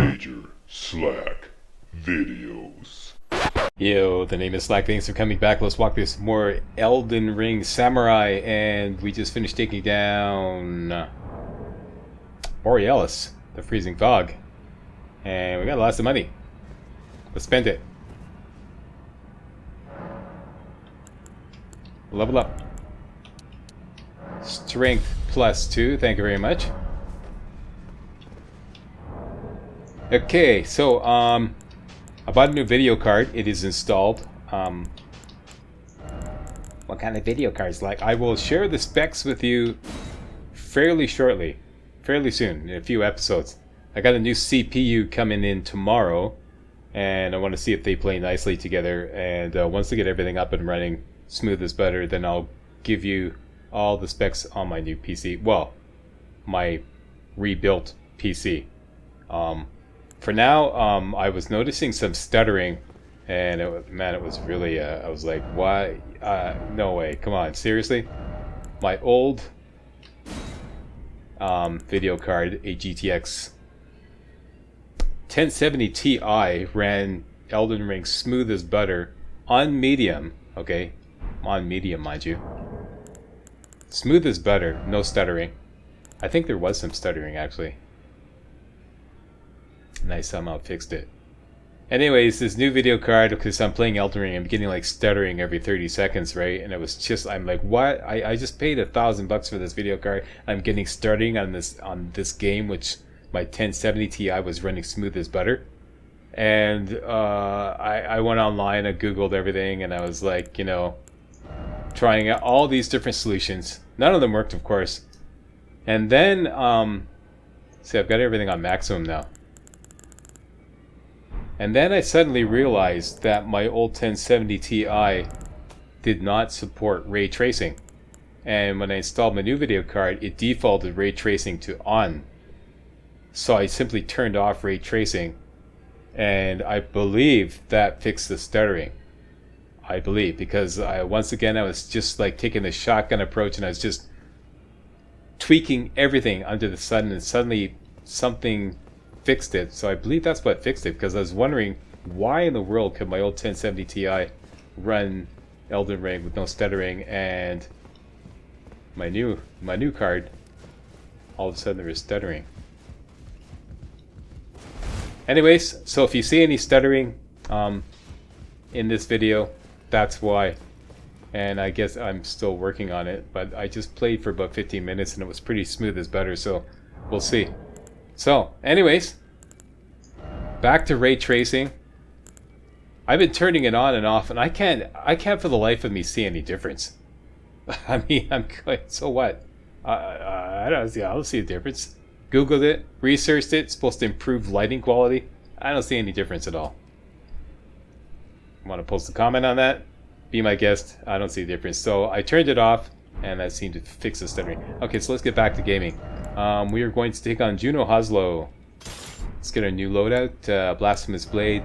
Major Slack Videos. Yo, the name is Slack. Thanks for coming back. Let's walk this more Elden Ring Samurai, and we just finished taking down Borealis, the freezing fog, and we got lots of money. Let's spend it. Level up. Strength +2. Thank you very much. Okay, so I bought a new video card. It is installed. What kind of video cards? Like, I will share the specs with you fairly shortly, fairly soon, in a few episodes. I got a new CPU coming in tomorrow, and I want to see if they play nicely together. And once I get everything up and running, smooth as butter, then I'll give you all the specs on my new PC. Well, my rebuilt PC. For now, I was noticing some stuttering, and it was really, I was like, why? No way, come on, seriously? My old video card, a GTX 1070 Ti, ran Elden Ring smooth as butter on medium, okay? On medium, mind you. Smooth as butter, no stuttering. I think there was some stuttering, actually. And I somehow fixed it. Anyways, this new video card, because I'm playing Elden Ring, I'm getting like stuttering every 30 seconds, right? And it was just, I'm like, what? I just paid $1,000 for this video card. I'm getting stuttering on this game, which my 1070 Ti was running smooth as butter. And I went online, I Googled everything, and I was like, you know, trying out all these different solutions. None of them worked, of course. And then, see, I've got everything on maximum now. And then I suddenly realized that my old 1070 Ti did not support ray tracing. And when I installed my new video card, it defaulted ray tracing to on. So I simply turned off ray tracing, and I believe that fixed the stuttering. I believe, because once again I was just like taking the shotgun approach, and I was just tweaking everything under the sun, and suddenly something fixed it. So I believe that's what fixed it, because I was wondering why in the world could my old 1070 Ti run Elden Ring with no stuttering, and my new card, all of a sudden there was stuttering. Anyways, so if you see any stuttering in this video, that's why. And I guess I'm still working on it, but I just played for about 15 minutes and it was pretty smooth as butter, so we'll see. So, anyways, back to ray tracing. I've been turning it on and off, and I can't for the life of me see any difference. I mean, I'm going, so what? I don't see a difference. Googled it, researched it. It's supposed to improve lighting quality. I don't see any difference at all. Want to post a comment on that? Be my guest. I don't see a difference. So I turned it off, and that seemed to fix the stuttering. Okay, so let's get back to gaming. We are going to take on Juno Hoslow. Let's get our new loadout. Blasphemous Blade.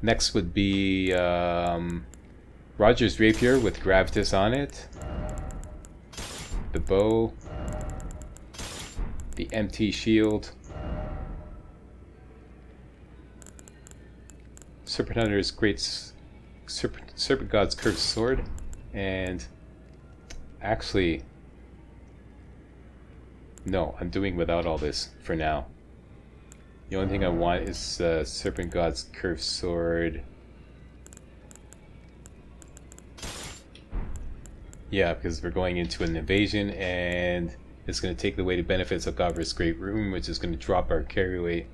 Next would be Roger's Rapier with Gravitas on it. The bow. The MT shield. Serpent Hunter's Serpent God's Curved Sword. And actually, no, I'm doing without all this for now. The only thing I want is Serpent God's Curved Sword. Yeah, because we're going into an invasion, and it's going to take away the benefits of Godver's Great Rune, which is going to drop our carry weight.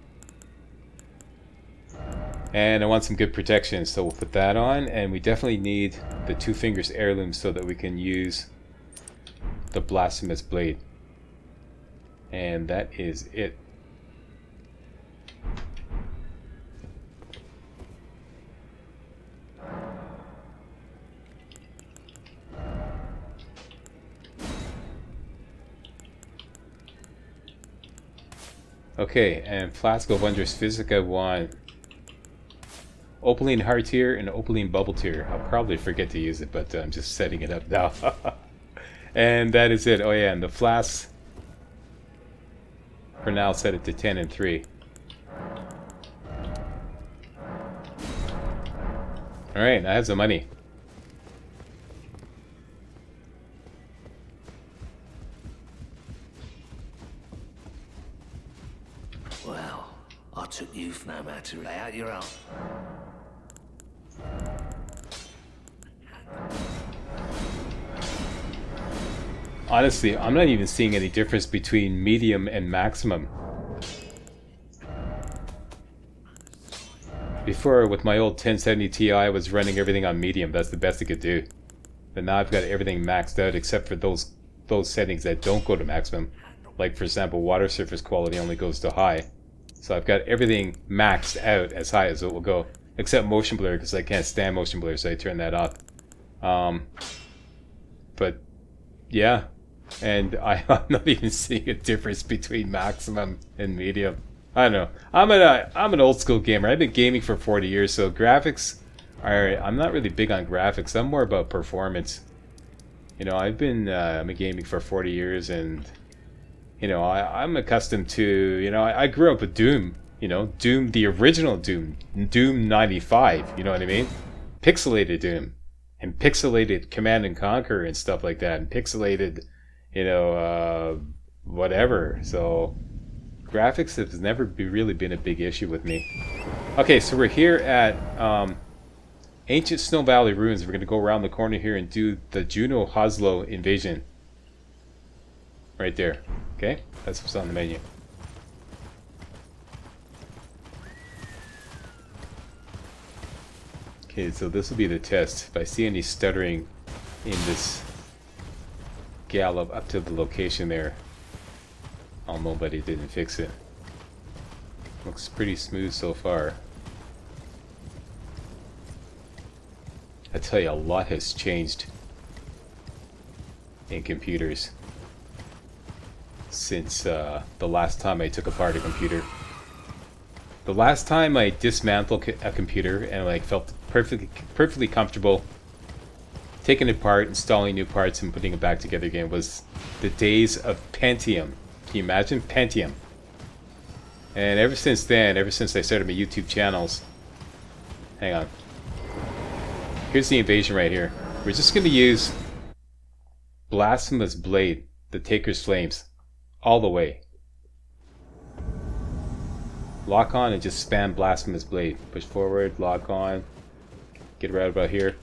And I want some good protection, so we'll put that on. And we definitely need the Two Fingers Heirloom so that we can use the Blasphemous Blade. And that is it. Okay, and Flask of Wondrous Physic, I want Opaline Heart Tier and Opaline Bubble Tier. I'll probably forget to use it, but I'm just setting it up now. And that is it. Oh yeah, and the Flask, for now, set it to 10 and 3. Alright, I have some money. Well, I took you for no matter to lay out your own. Honestly, I'm not even seeing any difference between medium and maximum. Before, with my old 1070 Ti, I was running everything on medium. That's the best it could do. But now I've got everything maxed out except for those settings that don't go to maximum. Like, for example, water surface quality only goes to high. So I've got everything maxed out as high as it will go. Except motion blur, because I can't stand motion blur, so I turn that off. But, yeah. And I'm not even seeing a difference between maximum and medium. I don't know. I'm an old school gamer. I've been gaming for 40 years, so graphics are... I'm not really big on graphics. I'm more about performance. You know, I've been gaming for 40 years, and... You know, I'm accustomed to... You know, I grew up with Doom. You know, Doom, the original Doom. Doom 95, you know what I mean? Pixelated Doom. And pixelated Command and Conquer and stuff like that. And pixelated... You know, whatever. So, graphics has never really been a big issue with me. Okay, so we're here at Ancient Snow Valley Ruins. We're going to go around the corner here and do the Juno Hoslow invasion. Right there. Okay, that's what's on the menu. Okay, so this will be the test. If I see any stuttering in this gallop up to the location there, I'll know but he didn't fix it. Looks pretty smooth so far. I tell you, a lot has changed in computers since the last time I took apart a computer. The last time I dismantled a computer and like felt perfectly comfortable taking it apart, installing new parts, and putting it back together again was the days of Pentium. Can you imagine? Pentium. And ever since then, ever since I started my YouTube channels... Hang on. Here's the invasion right here. We're just going to use Blasphemous Blade, the Taker's Flames, all the way. Lock on and just spam Blasphemous Blade. Push forward, lock on, get right about here.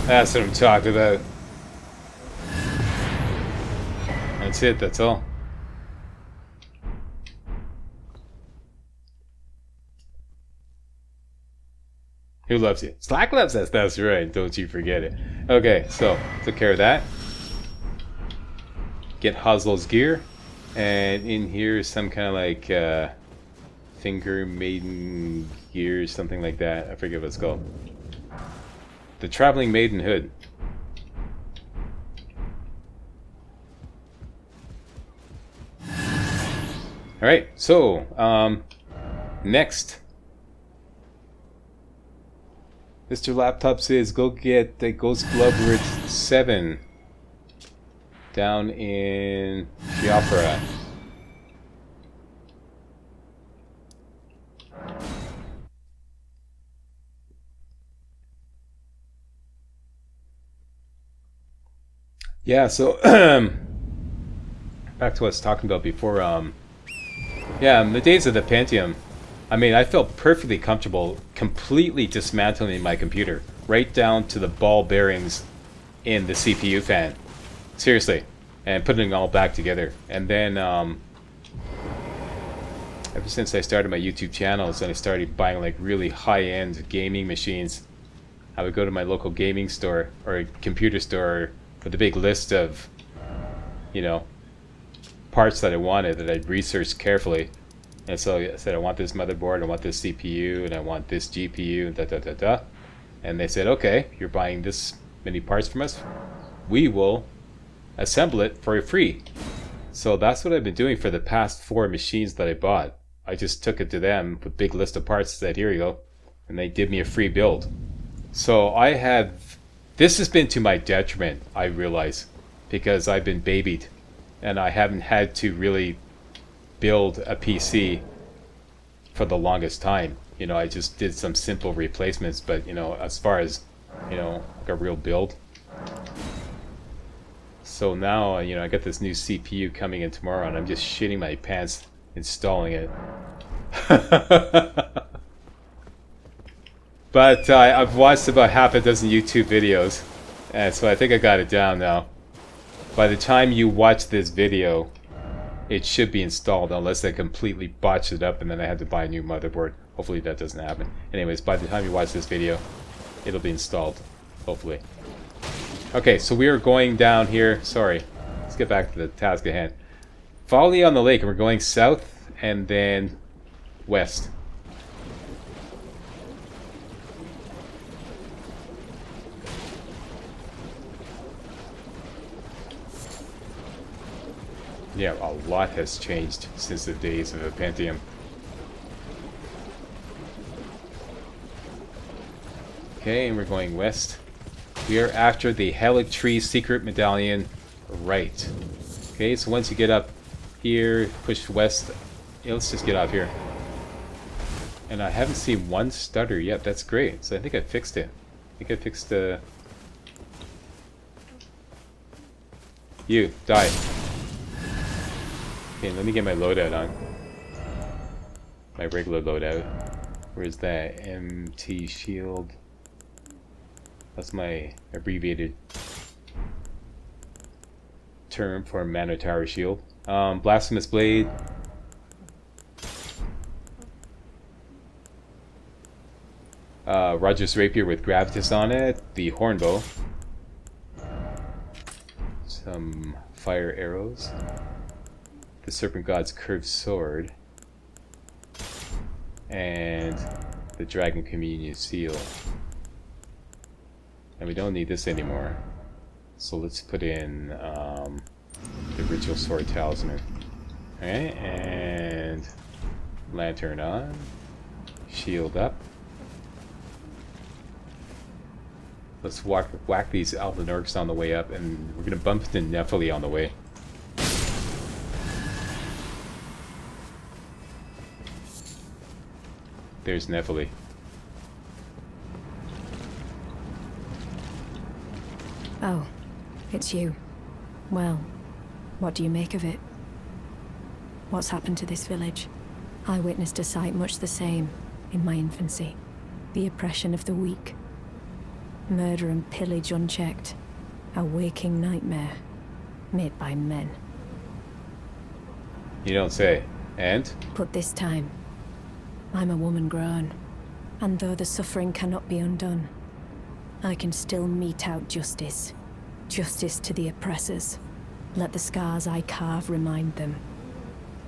That's what I'm talking about. That's it, that's all. Who loves you? Slack loves us, that's right, don't you forget it. Okay, so, took care of that. Get Hoslow's gear. And in here is some kind of like finger maiden gear, something like that. I forget what it's called. The Traveling Maiden Hood. Alright, so, next. Mr. Laptop says, go get the Ghost Glove Word 7 down in Biafra. Yeah, so back to what I was talking about before. Yeah, in the days of the Pentium, I mean, I felt perfectly comfortable completely dismantling my computer, right down to the ball bearings in the CPU fan. Seriously, and putting it all back together. And then, ever since I started my YouTube channels and I started buying like really high-end gaming machines, I would go to my local gaming store or computer store with a big list of, you know, parts that I wanted that I'd researched carefully. And so I said, I want this motherboard, I want this CPU, and I want this GPU, and da-da-da-da. And they said, okay, you're buying this many parts from us. We will assemble it for free. So that's what I've been doing for the past 4 machines that I bought. I just took it to them with a big list of parts, said, here you go. and they give me a free build. So I have, this has been to my detriment, I realize, because I've been babied and I haven't had to really build a PC for the longest time. You know, I just did some simple replacements, but you know, as far as, you know, like a real build. So now, you know, I got this new CPU coming in tomorrow and I'm just shitting my pants installing it. But I've watched about half a dozen YouTube videos, and so I think I got it down now. By the time you watch this video, it should be installed, unless I completely botched it up and then I had to buy a new motherboard. Hopefully that doesn't happen. Anyways, by the time you watch this video, it'll be installed, hopefully. Okay, so we are going down here. Sorry, let's get back to the task at hand. Folly on the lake, and we're going south and then west. Yeah, a lot has changed since the days of the Pentium. Okay, and we're going west. We are after the Haligtree secret medallion, right. Okay, so once you get up here, push west. Yeah, let's just get off here. And I haven't seen one stutter yet. That's great. So I think I fixed it. I think I fixed the... You, die. Okay, let me get my loadout on. My regular loadout. Where's that? MT shield. That's my abbreviated term for Mana Tower shield. Blasphemous blade. Roger's rapier with gravitas on it. The hornbow. Some fire arrows. The Serpent God's curved sword, and the Dragon Communion seal. And we don't need this anymore, so let's put in the Ritual Sword Talisman. Okay, and lantern on, shield up. Let's whack these Elden Orcs on the way up, and we're gonna bump into Nephili on the way. There's Nephili. Oh, it's you. Well, what do you make of it? What's happened to this village? I witnessed a sight much the same in my infancy. The oppression of the weak. Murder and pillage unchecked. A waking nightmare made by men. You don't say. And? But this time, I'm a woman grown, and though the suffering cannot be undone, I can still mete out justice. Justice to the oppressors. Let the scars I carve remind them.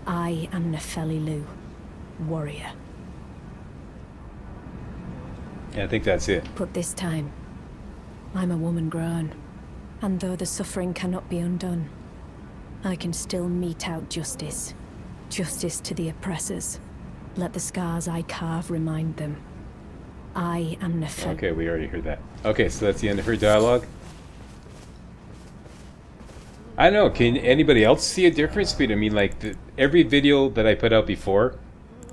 I am Nephili, warrior. Yeah, I think that's it. But this time, I'm a woman grown, and though the suffering cannot be undone, I can still mete out justice. Justice to the oppressors. Let the scars I carve remind them. I am Nephili. Okay, we already heard that. Okay, so that's the end of her dialogue. I don't know, can anybody else see a difference? I mean, like, every video that I put out before,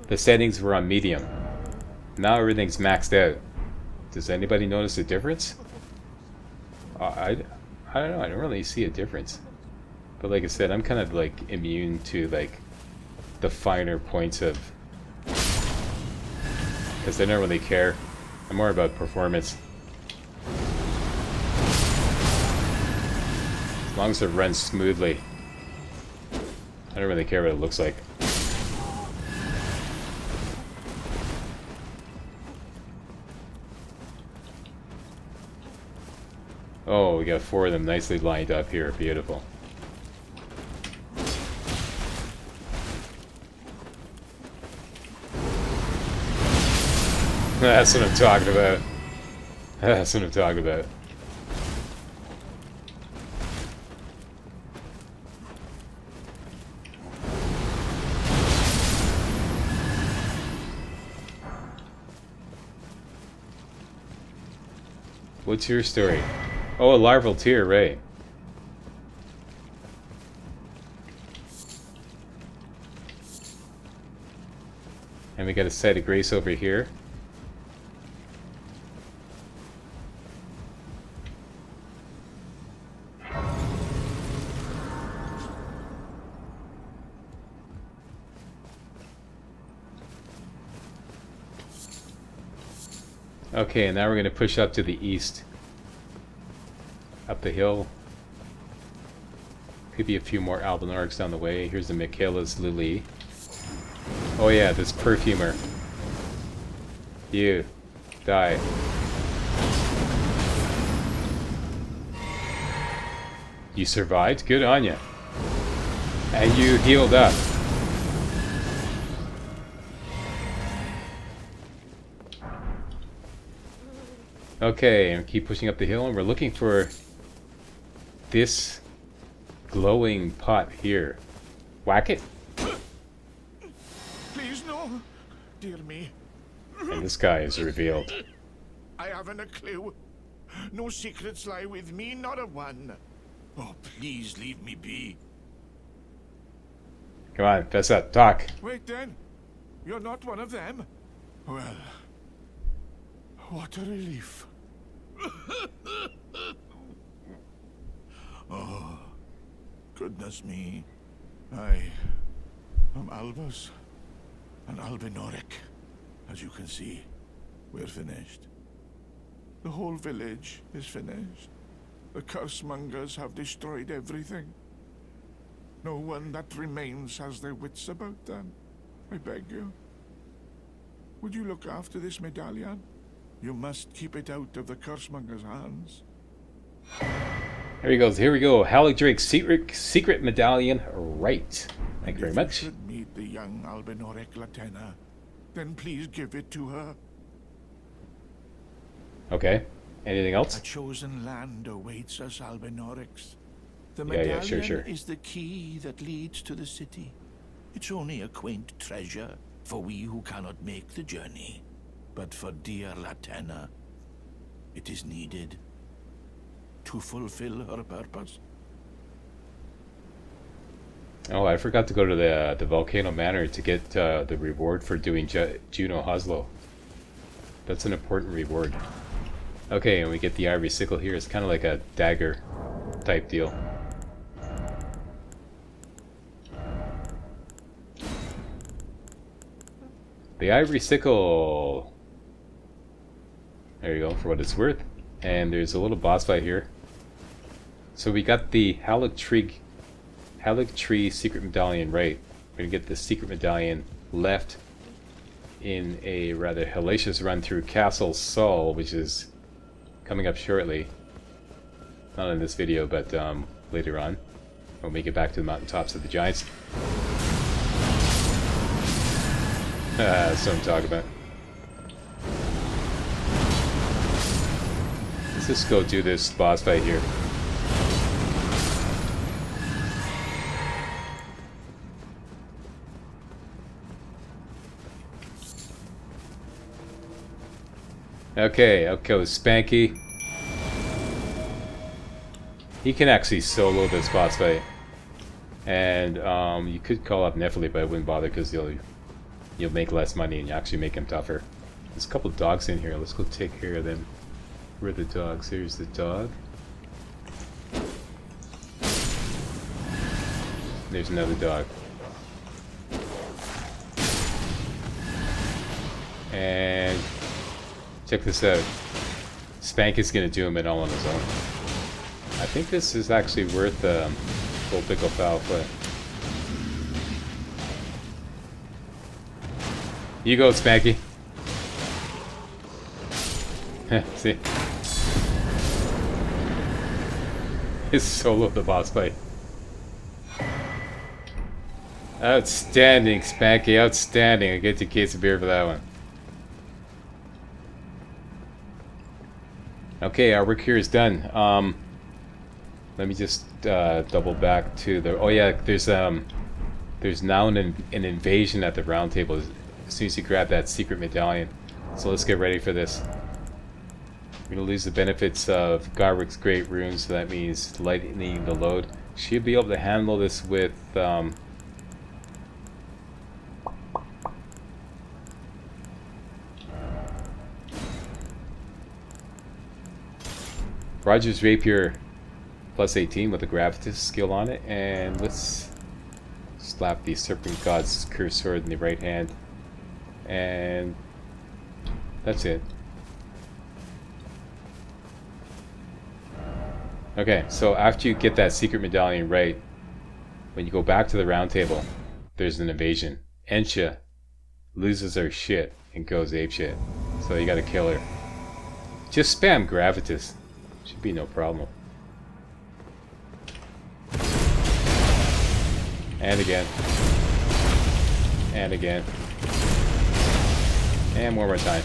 the settings were on medium. Now everything's maxed out. Does anybody notice a difference? I don't know, I don't really see a difference. But like I said, I'm kind of like immune to like the finer points of... because I don't really care. I'm more about performance. As long as it runs smoothly. I don't really care what it looks like. Oh, we got 4 of them nicely lined up here. Beautiful. That's what I'm talking about. That's what I'm talking about. What's your story? Oh, a larval tear, right. And we got a site of grace over here. Okay, and now we're going to push up to the east. Up the hill. Could be a few more Albinaurics down the way. Here's the Michaela's Lily. Oh yeah, this perfumer. You. Die. You survived? Good on ya. And you healed up. Okay, and keep pushing up the hill, and we're looking for this glowing pot here. Whack it. Please, no. Dear me. And this guy is revealed. I haven't a clue. No secrets lie with me, not a one. Oh, please leave me be. Come on, fess up, talk. Wait then. You're not one of them? Well, what a relief. Oh, goodness me. I am Albus, an Albinauric. As you can see, we're finished. The whole village is finished. The cursemongers have destroyed everything. No one that remains has their wits about them. I beg you. Would you look after this medallion? You must keep it out of the cursemonger's hands. Here he goes. Here we go. Haligtree's secret medallion. Right. Thank you very much. If you should meet the young Albinauric Latena, then please give it to her. Okay. Anything A else? chosen land awaits us Albinaurics. The Yeah, medallion sure. is the key that leads to the city. It's only a quaint treasure for we who cannot make the journey. But for dear Latena, it is needed to fulfill her purpose. Oh, I forgot to go to the Volcano Manor to get the reward for doing Juno Hoslow. That's an important reward. Okay, and we get the ivory sickle here. It's kind of like a dagger type deal. The ivory sickle. There you go, for what it's worth. And there's a little boss fight here. So we got the Haligtree secret medallion right. We're gonna get the secret medallion left in a rather hellacious run through Castle Sol, which is coming up shortly. Not in this video, but later on. We'll make it back to the mountaintops of the Giants. That's what I'm talking about. Let's just go do this boss fight here. Okay, Spanky. He can actually solo this boss fight. And you could call up Nephili, but I wouldn't bother because you'll make less money and you actually make him tougher. There's a couple dogs in here. Let's go take care of them. Where are the dogs? Here's the dog. There's another dog. And check this out. Spank is going to do him in all on his own. I think this is actually worth full pickle foul foot. You go, Spanky. See? His solo the boss fight. Outstanding, Spanky, outstanding. I get you a case of beer for that one. Okay, our work here is done. Let me just double back to the... Oh yeah, there's now an invasion at the round table as soon as you grab that secret medallion. So let's get ready for this. We're gonna lose the benefits of Garwick's Great Rune, so that means lightening the load. Should be able to handle this with Roger's Rapier plus 18 with a Gravitas skill on it, and let's slap the Serpent God's Cursed Sword in the right hand, and that's it. Okay, so after you get that secret medallion right, when you go back to the round table, there's an invasion. Ensha loses her shit and goes apeshit. So you gotta kill her. Just spam Gravitas. Should be no problem. And again. And again. And one more time.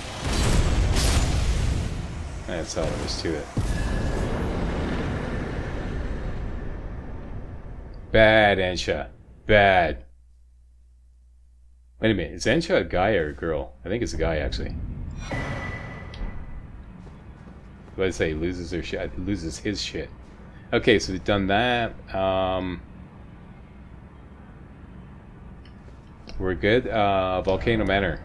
That's all there is to it. Bad, Ensha. Bad. Wait a minute, is Ensha a guy or a girl? I think it's a guy, actually. What did I say? Loses her shit. Loses his shit. Okay, so we've done that. We're good. Volcano Manor.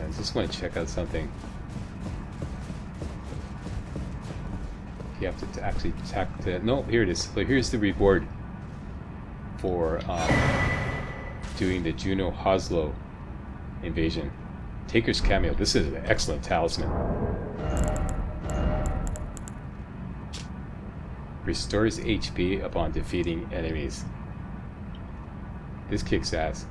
I just want to check out something. You have to actually attack the... No, here it is. So here's the reward for doing the Juno Hoslow invasion. Taker's Cameo. This is an excellent talisman. Restores HP upon defeating enemies. This kicks ass.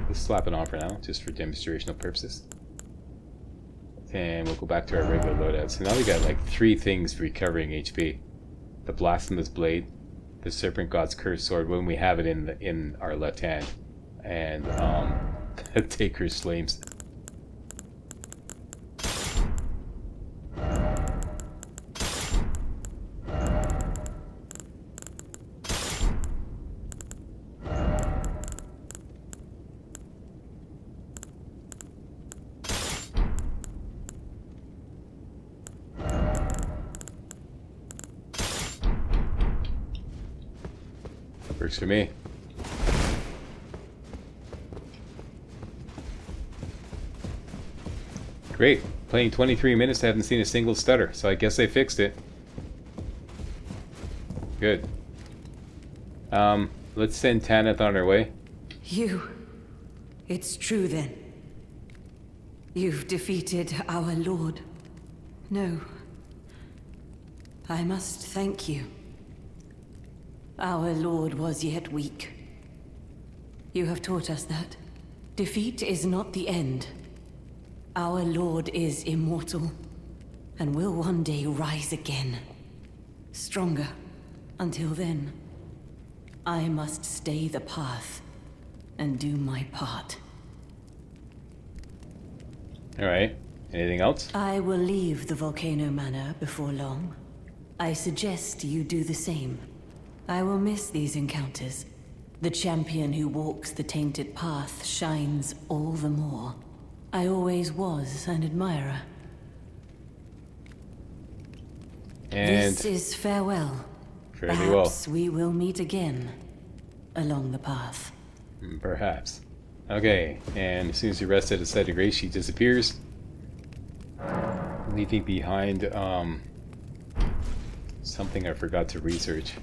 Let's slap it on for now, just for demonstrational purposes. And we'll go back to our regular loadout. So now we got like 3 things for recovering HP. The Blasphemous Blade, the Serpent God's Cursed Sword when we have it in our left hand, and Taker's Flames. Works for me. Great. Playing 23 minutes, I haven't seen a single stutter, so I guess they fixed it. Good. Let's send Tanith on her way. You... It's true then. You've defeated our lord. No. I must thank you. Our lord was yet weak. You have taught us that. Defeat is not the end. Our lord is immortal, and will one day rise again. Stronger. Until then, I must stay the path and do my part. Alright. Anything else? I will leave the Volcano Manor before long. I suggest you do the same. I will miss these encounters. The champion who walks the tainted path shines all the more. I always was an admirer. And this is farewell. fairly well. Perhaps we will meet again along the path. Perhaps. Okay, and as soon as you rest at a site of grace, she disappears, leaving behind something I forgot to research.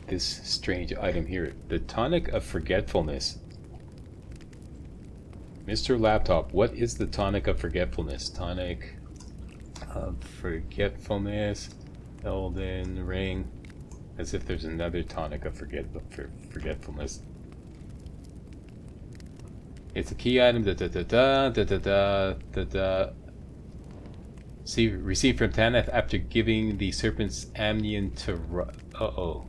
This strange item here, the Tonic of Forgetfulness. Mr. Laptop, what is the Tonic of Forgetfulness? Tonic of Forgetfulness, Elden Ring. As if there's another Tonic of Forgetfulness. It's a key item. See, received from Tanith after giving the serpent's amnion to. Uh-oh.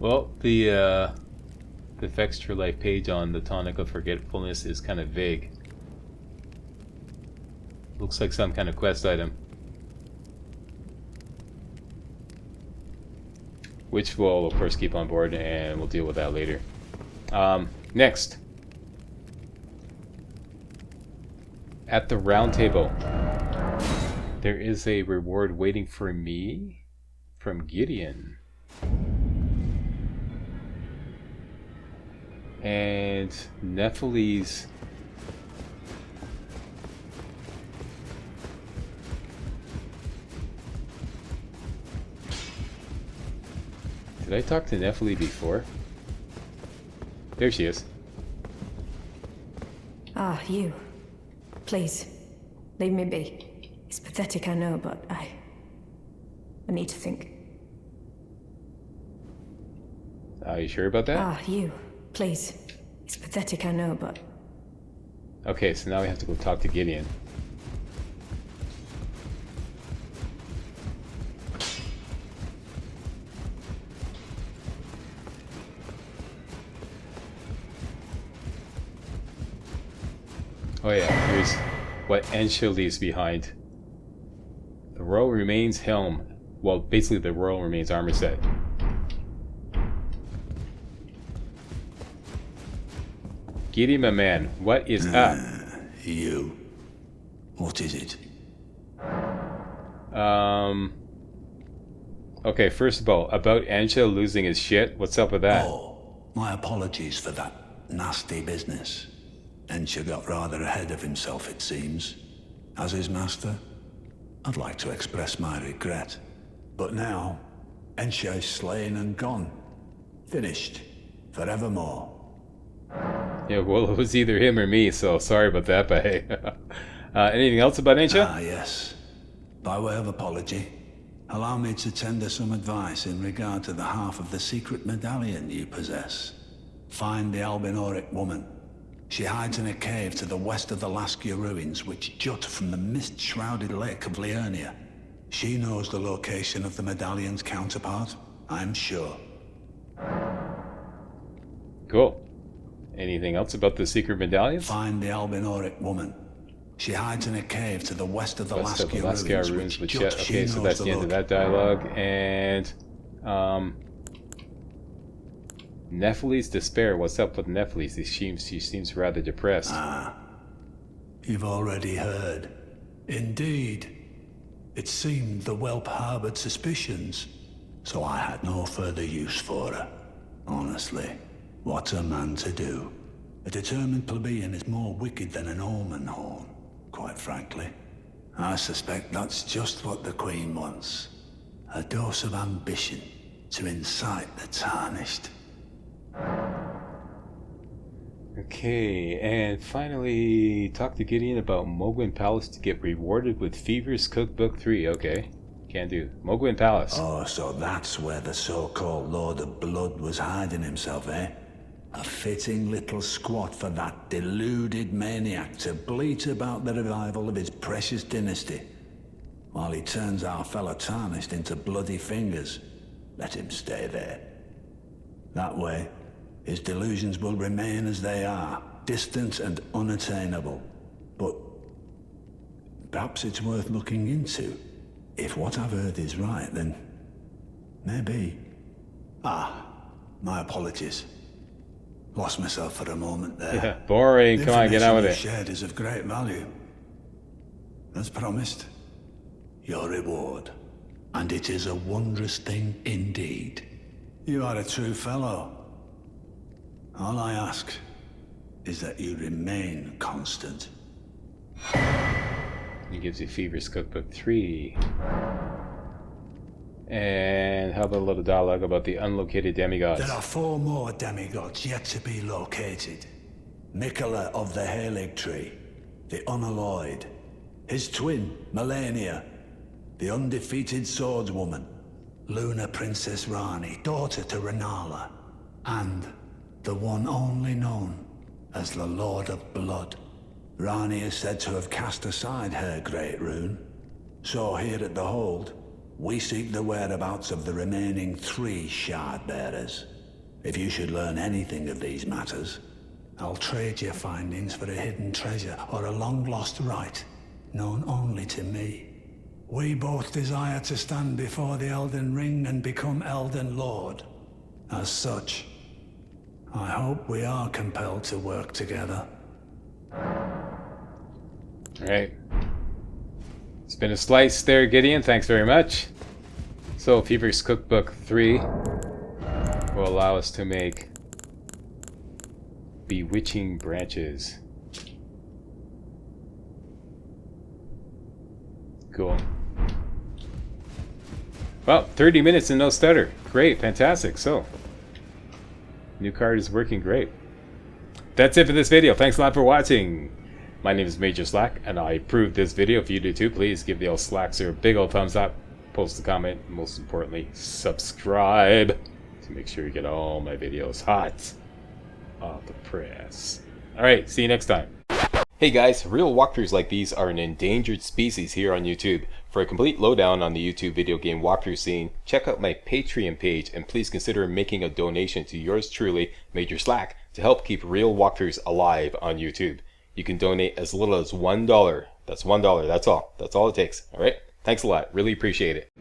Well, the Extra Life page on the Tonic of Forgetfulness is kind of vague. Looks like some kind of quest item. Which we'll, of course, keep on board, and we'll deal with that later. Next. At the round table, there is a reward waiting for me from Gideon. And Nephiles. Did I talk to Nephili before? There she is. Ah, you. Please, leave me be. It's pathetic, I know, but I need to think. Are you sure about that? Ah, you. Please. It's pathetic, I know, but... Okay, so now we have to go talk to Gideon. Oh yeah, here's what Ensha leaves behind. The Royal Remains helm. Well, basically the Royal Remains armor set. Gideon, my man, what is up? You. What is it? Okay, first of all, about Ensha losing his shit, what's up with that? Oh, my apologies for that nasty business. Ensha got rather ahead of himself, it seems. As his master, I'd like to express my regret. But now, Ensha is slain and gone. Finished. Forevermore. Yeah, well, it was either him or me, so sorry about that, but hey. Anything else about Ensha? Ah, yes. By way of apology, allow me to tender some advice in regard to the half of the secret medallion you possess. Find the Albinoric woman. She hides in a cave to the west of the Laskia ruins, which jut from the mist-shrouded lake of Liurnia. She knows the location of the medallion's counterpart, I'm sure. Cool. Anything else about the secret medallion? Find the Albinoric woman. She hides in a cave to the west of the Laskia Laskia ruins, which jut. okay, so that's the end of that dialogue. And Nephiles Despair. What's up with Nephiles? She seems rather depressed. Ah, you've already heard. Indeed. It seemed the whelp harbored suspicions, so I had no further use for her. Honestly, what a man to do. A determined plebeian is more wicked than an omen horn, quite frankly. I suspect that's just what the Queen wants. A dose of ambition to incite the tarnished. Okay, and finally, talk to Gideon about Mogwin Palace to get rewarded with Fever's Cookbook 3. Okay, can do. Mogwin Palace. Oh, so that's where the so-called Lord of Blood was hiding himself, eh? A fitting little squat for that deluded maniac to bleat about the revival of his precious dynasty, while he turns our fellow tarnished into bloody fingers. Let him stay there. That way, his delusions will remain as they are, distant and unattainable. But perhaps it's worth looking into. If what I've heard is right, then maybe. Ah, my apologies. Lost myself for a moment there. Yeah, boring. Come on, get on with it. Shared is of great value. As promised, your reward. And it is a wondrous thing indeed. You are a true fellow. All I ask is that you remain constant. He gives you Fever's Cookbook 3. And how about a little dialogue about the unlocated demigods? There are 4 more demigods yet to be located. Mikola of the Haligtree, the Unalloyed, his twin, Melania, the undefeated swordswoman, Luna Princess Rani, daughter to Renala, and the one only known as the Lord of Blood. Rani is said to have cast aside her great rune, so here at the Hold, we seek the whereabouts of the remaining 3 shard bearers. If you should learn anything of these matters, I'll trade your findings for a hidden treasure or a long-lost right, known only to me. We both desire to stand before the Elden Ring and become Elden Lord. As such, I hope we are compelled to work together. Alright. It's been a slice there, Gideon. Thanks very much. So, Fever's Cookbook 3 will allow us to make bewitching branches. Cool. Well, 30 minutes and no stutter. Great, fantastic. So, new card is working great. That's it for this video. Thanks a lot for watching. My name is Major Slack, and I approved this video. If you do too, please give the old Slackser a big old thumbs up, post a comment, and most importantly, subscribe to make sure you get all my videos hot off the press. Alright, see you next time. Hey guys, real walkthroughs like these are an endangered species here on YouTube. For a complete lowdown on the YouTube video game walkthrough scene, check out my Patreon page, and please consider making a donation to yours truly, Major Slack, to help keep real walkthroughs alive on YouTube. You can donate as little as $1. That's $1, that's all. That's all it takes, alright? Thanks a lot, really appreciate it.